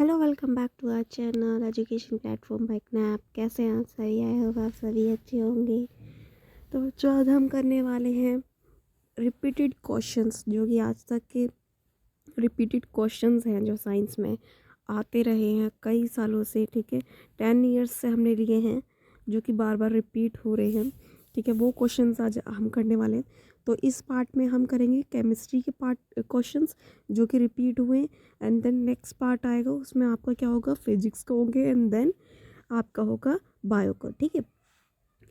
Hello, welcome back to our channel education platform by nap. कैसे हैं आप सभी? आई होप आप सभी अच्छे होंगे। तो जो आज हम करने वाले हैं रिपीटेड क्वेश्चंस, जो कि आज तक के रिपीटेड क्वेश्चंस हैं जो साइंस में आते रहे हैं कई सालों से। ठीक है, 10 इयर्स से हमने लिए हैं, जो कि बार बार रिपीट हो रहे हैं। ठीक है, वो क्वेश्चंस आज हम करने वाले हैं। तो इस पार्ट में हम करेंगे केमिस्ट्री के पार्ट क्वेश्चंस जो कि रिपीट हुए, एंड देन नेक्स्ट पार्ट आएगा, उसमें आपका क्या होगा, फिजिक्स का होंगे, एंड देन आपका होगा बायो का। ठीक है,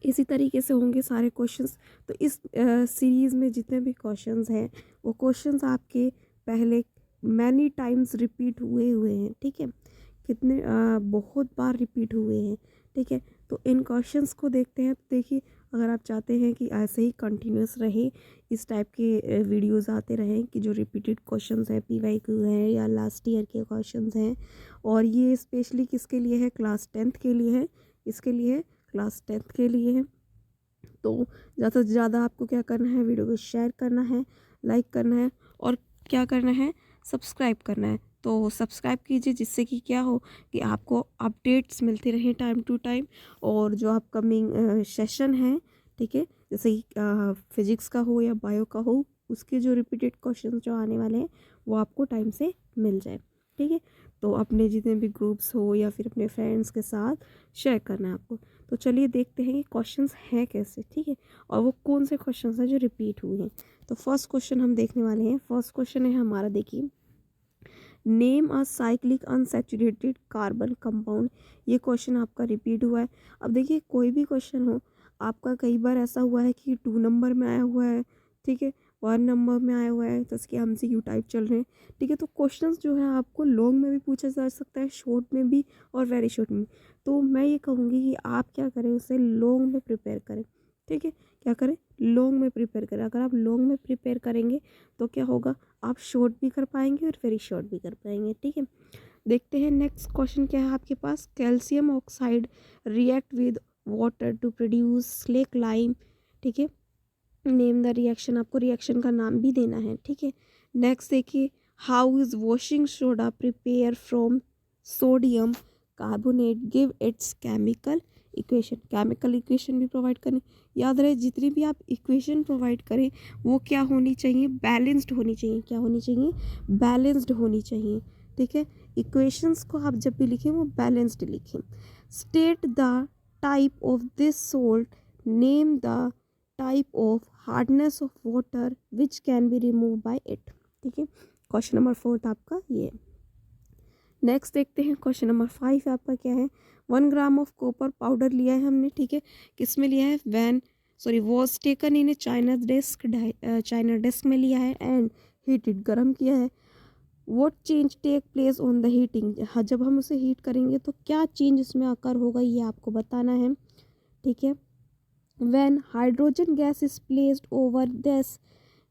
इसी तरीके से होंगे सारे क्वेश्चंस। तो इस सीरीज़ में जितने भी क्वेश्चंस हैं वो क्वेश्चंस आपके पहले मैनी टाइम्स रिपीट हुए हैं। ठीक है, कितने बहुत बार रिपीट हुए हैं। ठीक है, तो इन क्वेश्चंस को देखते हैं। तो देखिए, अगर आप चाहते हैं कि ऐसे ही कंटिन्यूस रहे, इस टाइप के वीडियोस आते रहें कि जो रिपीटेड क्वेश्चंस हैं, पीवाईक्यू हैं या लास्ट ईयर के क्वेश्चंस हैं, और ये स्पेशली किसके लिए है, क्लास 10th के लिए है, इसके लिए क्लास 10th के लिए है। तो ज़्यादा से ज़्यादा आपको क्या करना है, वीडियो को शेयर करना है, लाइक करना है, और क्या करना है, सब्सक्राइब करना है। तो सब्सक्राइब कीजिए, जिससे कि क्या हो कि आपको अपडेट्स मिलते रहें टाइम टू टाइम। और जो अपकमिंग सेशन है, ठीक है, जैसे कि फिजिक्स का हो या बायो का हो, उसके जो रिपीटेड क्वेश्चन जो आने वाले हैं वो आपको टाइम से मिल जाए। ठीक है, तो अपने जितने भी ग्रुप्स हो या फिर अपने फ्रेंड्स के साथ शेयर करना है आपको। तो चलिए देखते हैं कि क्वेश्चंस हैं कैसे। ठीक है, और वो कौन से क्वेश्चंस हैं जो रिपीट हुए हैं। तो फर्स्ट क्वेश्चन हम देखने वाले हैं। फर्स्ट क्वेश्चन है हमारा, देखिए, name a cyclic unsaturated carbon compound. ये क्वेश्चन आपका रिपीट हुआ है। अब देखिए, कोई भी क्वेश्चन हो आपका, कई बार ऐसा हुआ है कि 2 नंबर में आया हुआ है, ठीक है, 1 नंबर में आया हुआ है, तो इसके MCQ टाइप चल रहे हैं। ठीक है, तो क्वेश्चंस जो है आपको लॉन्ग में भी पूछा जा सकता है, शॉर्ट में भी और वेरी शॉर्ट में। तो मैं ये कहूँगी कि आप क्या करें, उसे लॉन्ग में प्रिपेयर करें। ठीक है, क्या करें, लॉन्ग में प्रिपेयर करें। अगर आप लॉन्ग में प्रिपेयर करेंगे तो क्या होगा, आप शॉर्ट भी कर पाएंगे और वेरी शॉर्ट भी कर पाएंगे। ठीक है, देखते हैं नेक्स्ट क्वेश्चन क्या है आपके पास। Calcium oxide react with water to produce slake lime. ठीक है, नेम द रिएक्शन, आपको रिएक्शन का नाम भी देना है। ठीक है, नेक्स्ट देखिए, how is washing soda prepare from sodium carbonate, give its chemical equation. Chemical equation भी प्रोवाइड करें। याद रहे, जितनी भी आप इक्वेशन प्रोवाइड करें वो क्या होनी चाहिए, बैलेंस्ड होनी चाहिए। क्या होनी चाहिए, बैलेंस्ड होनी चाहिए। ठीक है, इक्वेशंस को आप जब भी लिखें वो बैलेंस्ड लिखें। State the type of this salt, name the type of hardness of water which can be remove by it. ठीक है, क्वेश्चन नंबर 4 आपका ये है। नेक्स्ट देखते हैं, क्वेश्चन नंबर 5 आपका क्या है। 1 ग्राम ऑफ कॉपर पाउडर लिया है हमने। ठीक है, किस में लिया है, was taken in a china dish में लिया है, एंड हीटेड, गर्म किया है। What change take place on the heating, जब हम उसे हीट करेंगे तो क्या चेंज उसमें अकर होगा, ये आपको बताना है। ठीक है, when hydrogen gas is placed over this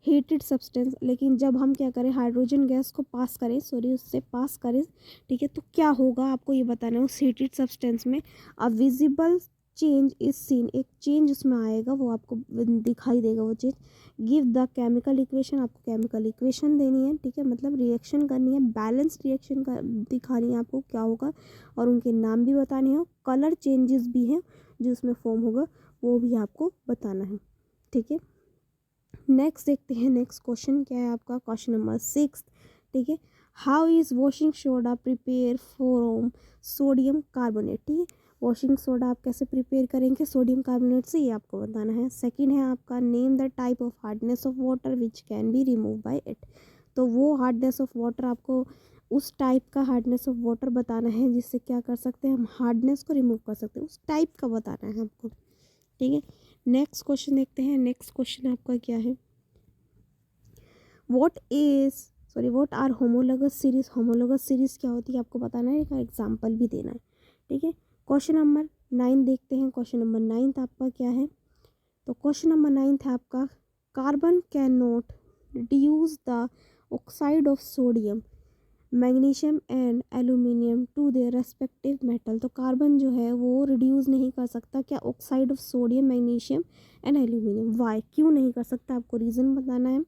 heated substance, लेकिन जब हम क्या करें, हाइड्रोजन गैस को पास करें, सॉरी उससे पास करें, ठीक है, तो क्या होगा आपको ये बताना है। उस हीटेड सब्सटेंस में a visible change is seen, एक चेंज उसमें आएगा, वो आपको दिखाई देगा वो change. Give the chemical equation, आपको केमिकल इक्वेशन देनी है। ठीक है, मतलब रिएक्शन करनी है, बैलेंस्ड रिएक्शन का दिखानी है आपको क्या होगा, और उनके नाम भी बताने हैं। कलर चेंजेस भी हैं जो उसमें फॉर्म होगा, वो भी आपको बताना है। ठीक है, नेक्स्ट देखते हैं, नेक्स्ट क्वेश्चन क्या है आपका, क्वेश्चन नंबर 6। ठीक है, how is washing soda prepare from sodium carbonate. ठीक है, वॉशिंग सोडा आप कैसे प्रिपेयर करेंगे, सोडियम कार्बोनेट से, ये आपको बताना है। सेकंड है आपका, name the type of hardness of water which can be remove by it. तो वो हार्डनेस ऑफ वाटर, आपको उस टाइप का हार्डनेस ऑफ वाटर बताना है जिससे क्या कर सकते हैं, हम हार्डनेस को रिमूव कर सकते हैं, उस टाइप का बताना है आपको। ठीक है, नेक्स्ट क्वेश्चन देखते हैं। नेक्स्ट क्वेश्चन आपका क्या है, what are homologous series. Homologous series क्या होती है आपको बताना है, एक एग्जाम्पल भी देना है। ठीक है, क्वेश्चन नंबर 9 देखते हैं। क्वेश्चन नंबर 9 आपका क्या है, तो क्वेश्चन नंबर 9 है आपका, carbon can not reduce the oxide of sodium magnesium and aluminium to their respective metal. तो कार्बन जो है वो रिड्यूस नहीं कर सकता क्या, oxide of sodium magnesium and aluminium. Why, क्यों नहीं कर सकता, आपको रीज़न बताना है।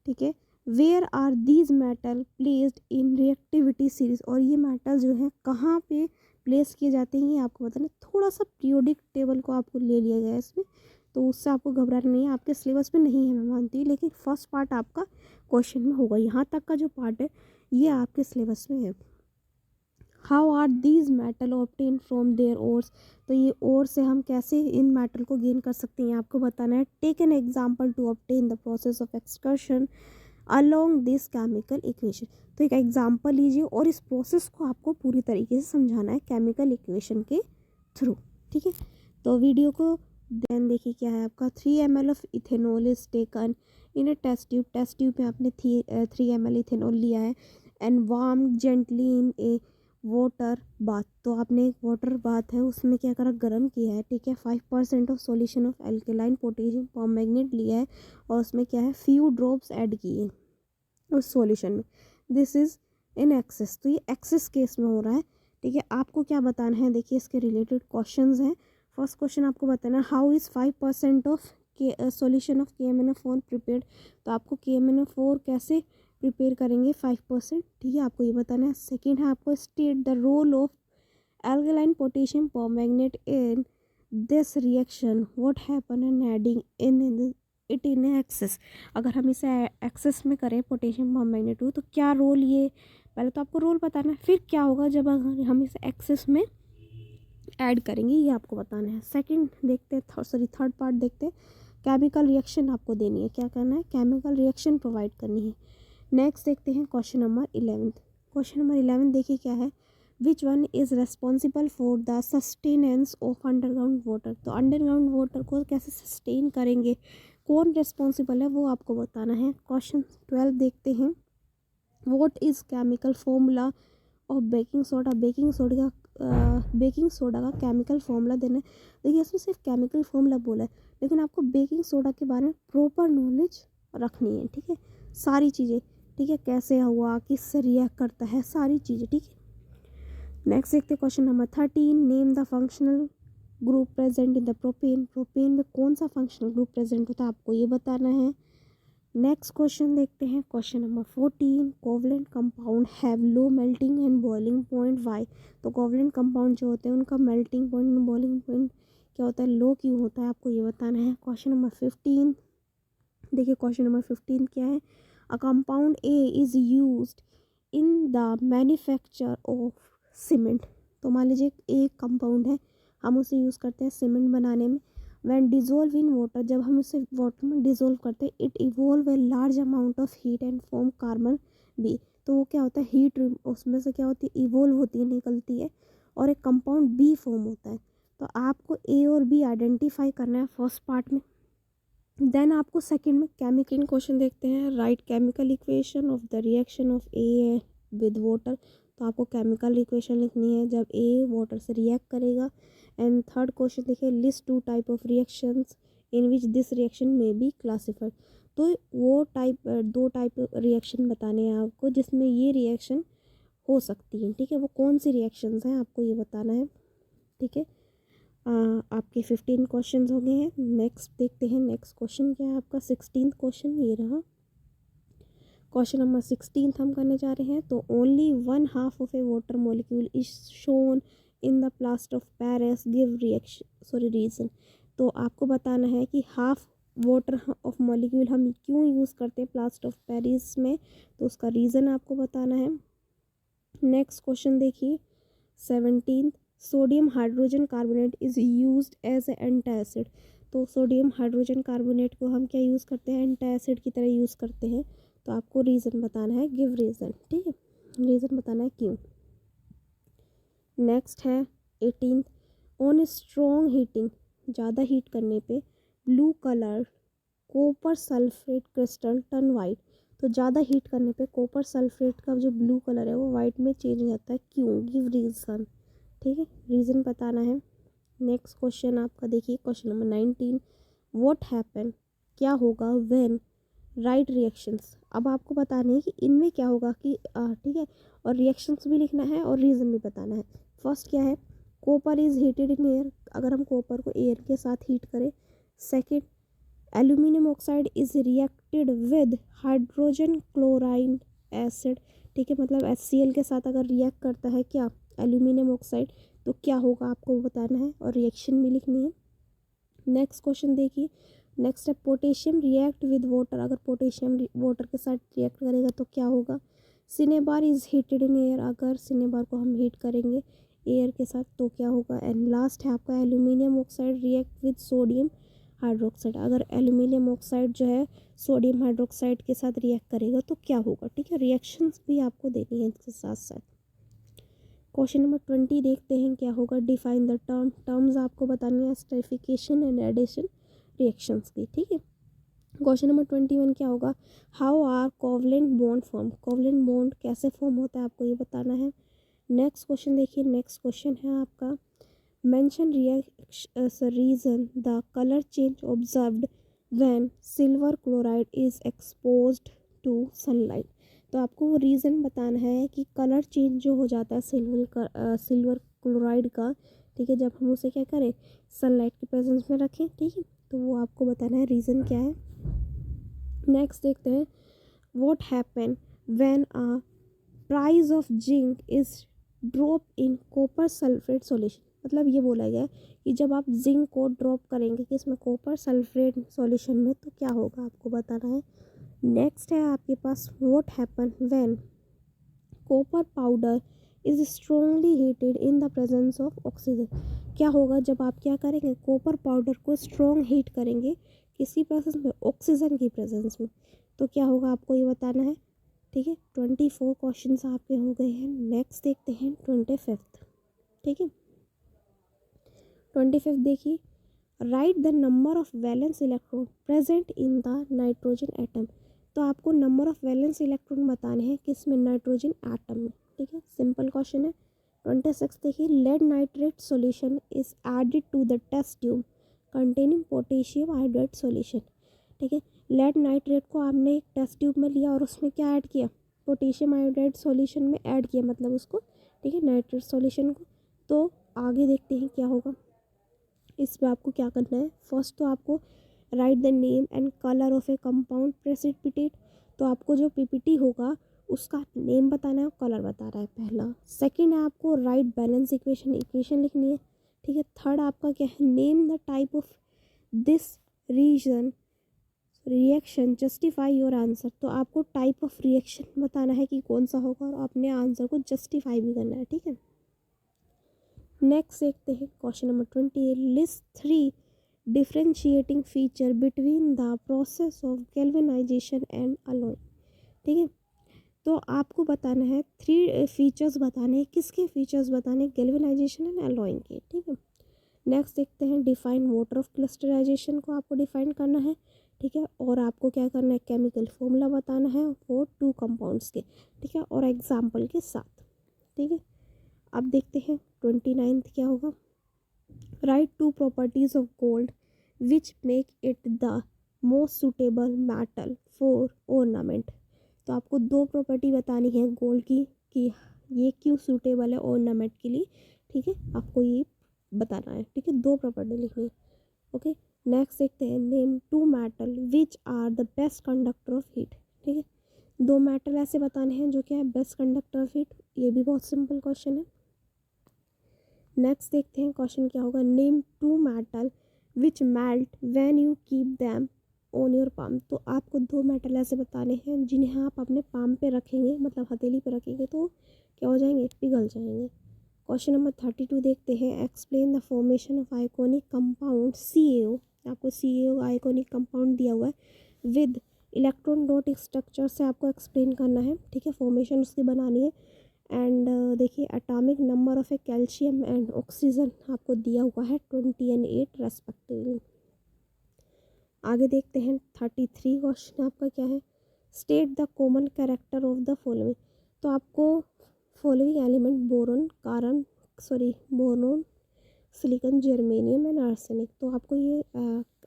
ठीक है, where are these metal placed in reactivity series, और ये मेटल जो है कहाँ पे प्लेस किए जाते हैं ये आपको बताना। थोड़ा सा पीरियोडिक टेबल को आपको ले लिया गया है इसमें, तो उससे आपको घबराना नहीं है, आपके सिलेबस में नहीं है मैं मानती हूँ, लेकिन फर्स्ट पार्ट आपका क्वेश्चन में होगा। यहाँ तक का जो पार्ट है ये आपके सिलेबस में है। How are these metal obtain from their ores, तो ये ओर से हम कैसे इन मेटल को गेन कर सकते हैं आपको बताना है। Take an example to obtain the process of excursion along this chemical equation, तो एक एग्जाम्पल लीजिए और इस प्रोसेस को आपको पूरी तरीके से समझाना है केमिकल इक्वेशन के थ्रू। ठीक है, तो वीडियो को ध्यान देखिए। क्या है आपका 3 ml of ethanol is taken in a test tube में आपने 3 ml इथेनॉल लिया है and warm gently in a water bath, तो आपने एक वाटर बाथ है उसमें क्या करा, गर्म किया है। ठीक है, 5% of solution of alkaline potassium permanganate लिया है और उसमें क्या है, फ्यू ड्रॉप्स ऐड किए उस सॉल्यूशन में। दिस इज इन एक्सेस, तो ये एक्सेस केस में हो रहा है। ठीक है, आपको क्या बताना है, देखिए इसके रिलेटेड क्वेश्चंस हैं। फर्स्ट क्वेश्चन आपको बताना है हाउ इज़ 5% ऑफ के सॉल्यूशन ऑफ KMnO4 प्रिपेयर्ड, तो आपको KMnO4 कैसे प्रिपेयर करेंगे 5%। ठीक है, आपको ये बताना है। सेकेंड है आपको state the role of alkaline potassium permanganate in this reaction, what happen in adding in it in excess, अगर हम इसे एक्सेस में करें पोटेशियम परमैंगनेट तो क्या रोल, ये पहले तो आपको रोल बताना है, फिर क्या होगा जब अगर हम इसे एक्सेस में ऐड करेंगे ये आपको बताना है। सेकंड देखते हैं, थर्ड पार्ट देखते हैं। केमिकल रिएक्शन आपको देनी है, क्या करना है, केमिकल रिएक्शन प्रोवाइड करनी है। नेक्स्ट देखते हैं क्वेश्चन नंबर 11। क्वेश्चन नंबर 11 देखिए क्या है, which one is responsible for the sustenance of underground water, तो अंडरग्राउंड वाटर को कैसे सस्टेन करेंगे, कौन रेस्पॉन्सिबल है वो आपको बताना है। क्वेश्चन 12 देखते हैं, what is chemical formula of baking soda, baking soda का केमिकल फॉर्मूला देना है। देखिए इसमें सिर्फ केमिकल फॉर्मूला बोला है, लेकिन आपको बेकिंग सोडा के बारे में प्रॉपर नॉलेज रखनी है। ठीक है, सारी चीज़ें, ठीक है, कैसे हुआ, किससे रिएक्ट करता है, सारी चीज़ें। ठीक है, नेक्स्ट देखते हैं question number 13, name the functional group present in the propane, propane में कौन सा फंक्शनल ग्रुप प्रेजेंट होता है आपको ये बताना है। नेक्स्ट क्वेश्चन देखते हैं question number 14, covalent compound have low melting and boiling point why, तो कोवलेंट कंपाउंड जो होते हैं उनका melting point and boiling point क्या होता है, लो क्यों होता है, आपको ये बताना है। क्वेश्चन नंबर 15 देखिए, क्वेश्चन नंबर 15 क्या है, a compound A is used in the manufacture of cement, तो मान लीजिए एक कंपाउंड है हम उसे यूज़ करते हैं सीमेंट बनाने में। व्हेन डिजोल्व इन वाटर, जब हम इसे वाटर में डिजोल्व करते हैं, it evolve a large amount of heat and form carbon B, तो वो क्या होता है, हीट उसमें से क्या होती है, इवोल्व होती है, निकलती है और एक कंपाउंड बी फॉर्म होता है। तो आपको ए और बी आइडेंटिफाई करना है फर्स्ट पार्ट में। देन आपको सेकंड में केमिकल क्वेश्चन देखते हैं, right chemical equation of the reaction of A with water, तो आपको केमिकल इक्वेशन लिखनी है जब ए वाटर से रिएक्ट करेगा। एंड थर्ड क्वेश्चन देखिए, list 2 type of reactions in which this reaction में बी क्लासिफाइड, तो वो दो टाइप रिएक्शन बताने हैं आपको जिसमें ये रिएक्शन हो सकती है। ठीक है, वो कौन सी रिएक्शंस हैं आपको ये बताना है। ठीक है, आपके 15 क्वेश्चन हो गए हैं। नेक्स्ट देखते हैं, नेक्स्ट क्वेश्चन क्या है आपका 16th क्वेश्चन, ये रहा क्वेश्चन नंबर 16 हम करने जा रहे हैं। तो only 1/2 of a water molecule is shown in the plaster of Paris, give reason, तो आपको बताना है कि हाफ वाटर ऑफ मॉलिक्यूल हम क्यों यूज़ करते हैं प्लास्टर ऑफ पेरिस में, तो उसका रीज़न आपको बताना है। नेक्स्ट क्वेश्चन देखिए 17, sodium hydrogen carbonate is used as a antacid, तो सोडियम हाइड्रोजन कार्बोनेट को हम क्या यूज़ करते हैं, एंटासिड की तरह यूज़ करते हैं। तो आपको रीज़न बताना है, गिव रीज़न। ठीक है, रीज़न बताना है क्यों। नेक्स्ट है 18, ऑन स्ट्रॉन्ग हीटिंग, ज़्यादा हीट करने पे blue colour copper sulphate crystal turn white, तो ज़्यादा हीट करने पे कॉपर सल्फेट का जो ब्लू कलर है वो वाइट में चेंज हो जाता है, क्यों, गिव रीज़न। ठीक है, रीज़न बताना है। नेक्स्ट क्वेश्चन आपका देखिए क्वेश्चन नंबर 19, व्हाट हैपन, क्या होगा व्हेन राइट रिएक्शंस, अब आपको बताना है कि इनमें क्या होगा कि ठीक है, और रिएक्शंस भी लिखना है और रीज़न भी बताना है। फर्स्ट क्या है, copper is heated in air, अगर हम कॉपर को एयर के साथ हीट करें। Second, aluminium oxide is reacted with hydrogen chloride acid, ठीक है, मतलब HCl के साथ अगर रिएक्ट करता है क्या एल्यूमिनियम ऑक्साइड, तो क्या होगा आपको बताना है और रिएक्शन भी लिखनी है। नेक्स्ट क्वेश्चन देखिए, नेक्स्ट है पोटेशियम रिएक्ट विद वाटर, अगर पोटेशियम वाटर के साथ रिएक्ट करेगा तो क्या होगा। Cinnabar is heated in air, अगर सिनेबार को हम हीट करेंगे एयर के साथ तो क्या होगा। एंड लास्ट है आपका aluminium oxide react with sodium hydroxide, अगर एल्यूमिनियम ऑक्साइड जो है सोडियम हाइड्रोक्साइड के साथ रिएक्ट करेगा तो क्या होगा, ठीक है। रिएक्शंस भी आपको देनी है इसके साथ साथ। क्वेश्चन नंबर 20 देखते हैं क्या होगा। डिफाइन द टर्म्स आपको बतानी है एस्टरिफिकेशन एंड एडिशन रिएक्शंस की, ठीक है। क्वेश्चन नंबर 21 क्या होगा। How are covalent bond form, covalent bond कैसे फॉर्म होता है आपको ये बताना है। नेक्स्ट क्वेश्चन देखिए, नेक्स्ट क्वेश्चन है आपका mention reason the colour change observed when silver chloride is exposed to sunlight, तो आपको वो रीज़न बताना है कि कलर चेंज जो हो जाता है सिल्वर क्लोराइड का, ठीक है, जब हम उसे क्या करें सनलाइट के प्रेजेंस में रखें, ठीक है, तो वो आपको बताना है रीज़न क्या है। नेक्स्ट देखते हैं what happen when a price of zinc is drop in copper sulphate solution, मतलब ये बोला गया है कि जब आप जिंक को ड्रॉप करेंगे कि इसमें कॉपर सल्फेट सॉल्यूशन में तो क्या होगा आपको बताना है। नेक्स्ट है आपके पास what happen when copper powder is strongly heated in the presence of oxygen, क्या होगा जब आप क्या करेंगे कॉपर पाउडर को स्ट्रॉन्ग हीट करेंगे किसकी प्रेजेंस में, ऑक्सीजन की प्रेजेंस में, तो क्या होगा आपको ये बताना है, ठीक है। 24 क्वेश्चन आपके हो गए हैं। नेक्स्ट देखते हैं 25, ठीक है। 25 देखिए, right the number of valence electron present in the nitrogen atom, तो आपको नंबर ऑफ वैलेंस इलेक्ट्रॉन बताने हैं किस में, नाइट्रोजन एटम में, ठीक है, सिंपल क्वेश्चन है। 26 देखिए, lead nitrate solution is added to the test tube containing potassium hydrate solution, ठीक है। लेड नाइट्रेट को आपने एक टेस्ट ट्यूब में लिया और उसमें क्या ऐड किया, पोटेशियम हाइड्रेट सॉल्यूशन में ऐड किया, मतलब उसको, ठीक है, नाइट्रेट सॉल्यूशन को। तो आगे देखते हैं क्या होगा। इसमें आपको क्या करना है, फर्स्ट तो आपको right the name and colour of A compound precipitate, तो आपको जो पीपीटी होगा उसका नेम बताना है और कलर बताना है पहला। सेकंड है आपको राइट बैलेंस इक्वेशन लिखनी है, ठीक है। थर्ड आपका क्या है, name the type of this reason reaction justify your answer, तो आपको टाइप ऑफ रिएक्शन बताना है कि कौन सा होगा और अपने आंसर को जस्टिफाई भी करना है, ठीक है। नेक्स्ट देखते हैं question number 28, list 3 differentiating feature between the process of galvanisation and alloying, ठीक है। तो आपको बताना है 3 फीचर्स बताने हैं, किसके फीचर्स बताने, गैल्वेनाइजेशन एंड अलॉइंग के, ठीक है। नेक्स्ट देखते हैं डिफाइन वाटर ऑफ क्रिस्टलाइजेशन को आपको डिफाइन करना है, ठीक है, और आपको क्या करना है केमिकल फॉर्मूला बताना है वो 2 कंपाउंड्स के, ठीक है, और एग्जाम्पल के साथ, ठीक है। अब देखते हैं 29 क्या होगा। Right 2 properties of gold which make it the most suitable metal for ornament, तो आपको 2 प्रॉपर्टी बतानी है गोल्ड की कि ये क्यों सूटेबल है ऑर्नामेंट के लिए, ठीक है, आपको ये बताना है, ठीक है, 2 प्रॉपर्टी लिखनी है, ओके। नेक्स्ट देखते हैं name 2 metal which are the best conductor of heat, ठीक है, 2 मेटल ऐसे बताने हैं जो क्या है बेस्ट कंडक्टर ऑफ हीट, ये भी बहुत सिंपल क्वेश्चन है। नेक्स्ट देखते हैं क्वेश्चन क्या होगा, name 2 metal which melt when you keep them on your palm, तो आपको 2 मेटल ऐसे बताने हैं जिन्हें आप अपने पाम पे रखेंगे, मतलब हथेली पे रखेंगे तो क्या हो जाएंगे, पिघल जाएंगे। क्वेश्चन नंबर 32 देखते हैं, explain the formation of iconic compound CaO, आपको CaO आइकोनिक कंपाउंड दिया हुआ है विद इलेक्ट्रॉन डॉट स्ट्रक्चर से आपको एक्सप्लेन करना है, ठीक है, फॉर्मेशन उसकी बनानी है। एंड देखिए atomic number of A calcium and oxygen आपको दिया हुआ है 20 और 8 रेस्पेक्टिवली। आगे देखते हैं 33 क्वेश्चन आपका क्या है, state the common character of the following, तो आपको following element boron silicon germanium and arsenic, तो आपको ये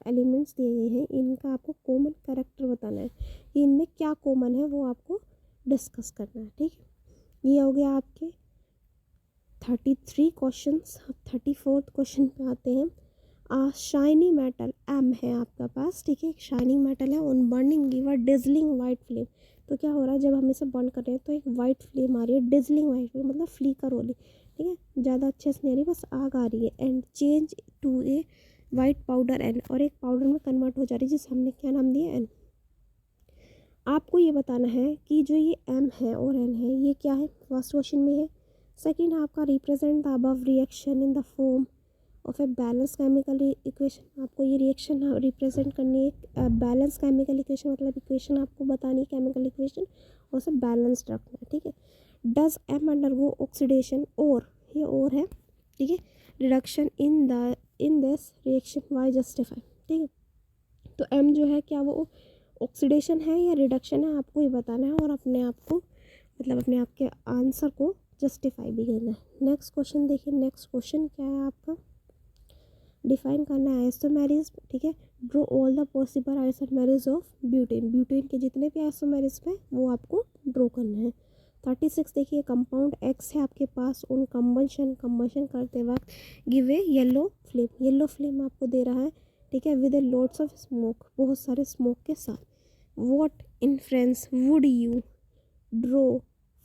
एलिमेंट्स दिए गए हैं, इनका आपको कॉमन कैरेक्टर बताना है कि इनमें क्या कॉमन है वो आपको डिस्कस करना है, ठीक है। ये हो गया आपके 33 क्वेश्चंस। अब 34 क्वेश्चन पे आते हैं। शाइनी मेटल एम है आपका पास, ठीक है, एक शाइनिंग मेटल है, on burning give a dazzling white flame. तो क्या हो रहा है, जब हम इसे बर्न कर रहे हैं तो एक वाइट फ्लेम आ रही है, डिजलिंग वाइट फ्लेम मतलब फ्लीकर वाली, ठीक है, ज़्यादा अच्छे से नहीं आ रही, बस आग आ रही है। And change to a white powder an, और एक पाउडर में कन्वर्ट हो जा रही है जिसे हमने क्या नाम दिया, एन। आपको ये बताना है कि जो ये एम है और एन है ये क्या है, फर्स्ट क्वेश्चन में है। सेकंड है आपका represent the above reaction in the form of a balance chemical equation. आपको ये रिएक्शन रिप्रेजेंट करनी है, बैलेंस केमिकल इक्वेशन मतलब इक्वेशन आपको बतानी है केमिकल इक्वेशन, और उसे बैलेंस्ड रखना है, ठीक है। डज एम अंडरगो ऑक्सीडेशन, और ये और है, ठीक है, reduction in this reaction why justify, ठीक है। तो एम जो है क्या वो ऑक्सीडेशन है या रिडक्शन है, आपको ये बताना है और अपने आप को मतलब अपने आप के आंसर को जस्टिफाई भी करना है। नेक्स्ट क्वेश्चन देखिए, नेक्स्ट क्वेश्चन क्या है आपका, डिफाइन करना है आइसोमेरिज, ठीक है। Draw all the possible isomerism of butane, butane के जितने भी आइसोमेरिज हैं वो आपको ड्रॉ करना है। 36 देखिए, कंपाउंड एक्स है आपके पास, उन कंबंशन करते वक्त give a yellow flame, yellow flame आपको दे रहा है, ठीक है, with A lots of smoke, बहुत सारे स्मोक के साथ। What inference would you draw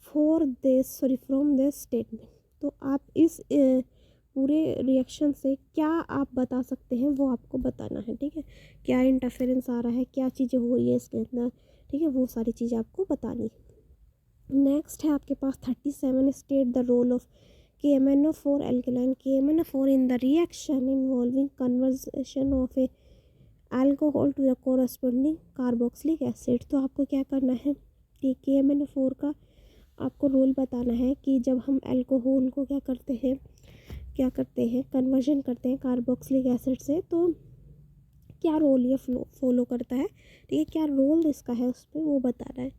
from this statement. तो आप इस पूरे रिएक्शन से क्या आप बता सकते हैं वो आपको बताना है, ठीक है, क्या इंटरफेरेंस आ रहा है, क्या चीज़ें हो रही है इसके अंदर, ठीक है, वो सारी चीज़ें आपको बतानी है। नेक्स्ट है आपके पास 37, state the role of KMnO4 alkaline, KMnO4 in the reaction involving conversion of a alcohol to the corresponding carboxylic acid. तो आपको क्या करना है कि KMnO4 का आपको रोल बताना है कि जब हम अल्कोहल को क्या करते हैं कन्वर्जन करते हैं कार्बोक्सिलिक एसिड से, तो क्या रोल ये फॉलो करता है, ठीक है, क्या रोल इसका है उस पर वो बताना है।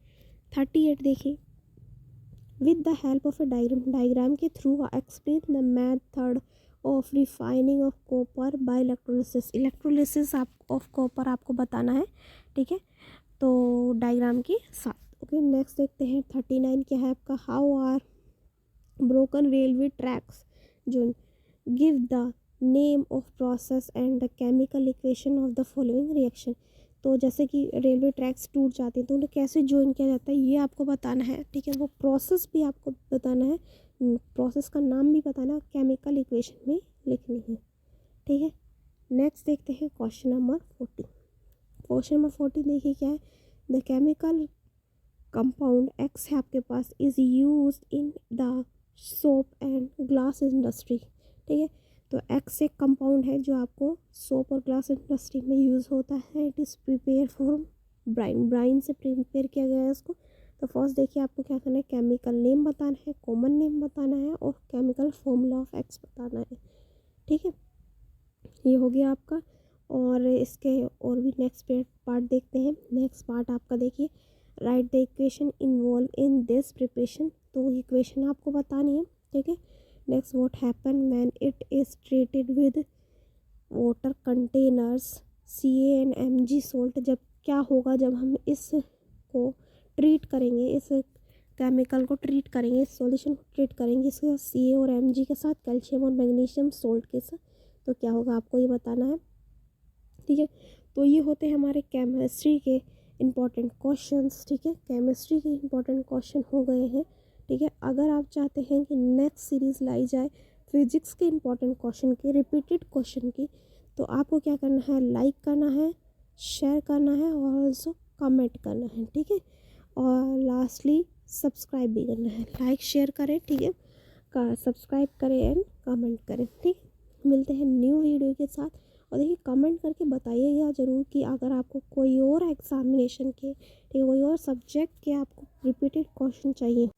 38 देखिए, with the help of a diagram के through explain the method of refining of copper by electrolysis of copper आपको बताना है, ठीक है, तो डायग्राम के साथ। ओके, नेक्स्ट देखते हैं 39 क्या है आपका, how are broken railway tracks जो give the name of process and the chemical equation of the following reaction. तो जैसे कि रेलवे ट्रैक्स टूट जाते हैं तो उन्हें कैसे ज्वाइन किया जाता है ये आपको बताना है, ठीक है, वो प्रोसेस भी आपको बताना है, प्रोसेस का नाम भी बताना है, केमिकल इक्वेशन में लिखनी है, ठीक है। नेक्स्ट देखते हैं क्वेश्चन नंबर 40। क्वेश्चन नंबर 40 देखिए क्या है, द केमिकल कंपाउंड एक्स है आपके पास is use in the soap and glass industry, ठीक है। तो एक्स एक कंपाउंड है जो आपको सोप और ग्लास इंडस्ट्री में यूज़ होता है। It is prepare from brine से प्रिपेयर किया गया है इसको। तो फर्स्ट देखिए आपको क्या करना है, केमिकल नेम बताना है, कॉमन नेम बताना है और केमिकल फॉर्मूला ऑफ एक्स बताना है, ठीक है, ये हो गया आपका। और इसके और भी नेक्स्ट पार्ट देखते हैं। नेक्स्ट पार्ट आपका देखिए, right the equation involve in this preparation, तो इक्वेशन आपको बतानी है, ठीक है। Next, what happen when it is treated with water containers CaN Mg salt, जब क्या होगा जब हम इसको ट्रीट करेंगे, इस केमिकल को ट्रीट करेंगे, इस सॉल्यूशन को ट्रीट करेंगे इसके Ca और Mg के साथ, कैल्शियम और मैग्नीशियम सोल्ट के साथ, तो क्या होगा आपको ये बताना है, ठीक है। तो ये होते हैं हमारे केमिस्ट्री के इम्पॉर्टेंट क्वेश्चंस, ठीक है, केमिस्ट्री के इम्पॉर्टेंट क्वेश्चन हो गए हैं, ठीक है। अगर आप चाहते हैं कि नेक्स्ट सीरीज़ लाई जाए फिजिक्स के इम्पॉर्टेंट क्वेश्चन की, रिपीटेड क्वेश्चन की, तो आपको क्या करना है, लाइक करना है, शेयर करना है और ऑल्सो कमेंट करना है, ठीक है, और लास्टली सब्सक्राइब भी करना है। लाइक शेयर करें, ठीक है, सब्सक्राइब करें एंड कमेंट करें, ठीक। मिलते हैं न्यू वीडियो के साथ। और देखिए कमेंट करके बताइएगा ज़रूर कि अगर आपको कोई और एग्जामिनेशन के, ठीक है, कोई और सब्जेक्ट के आपको रिपीटेड क्वेश्चन चाहिए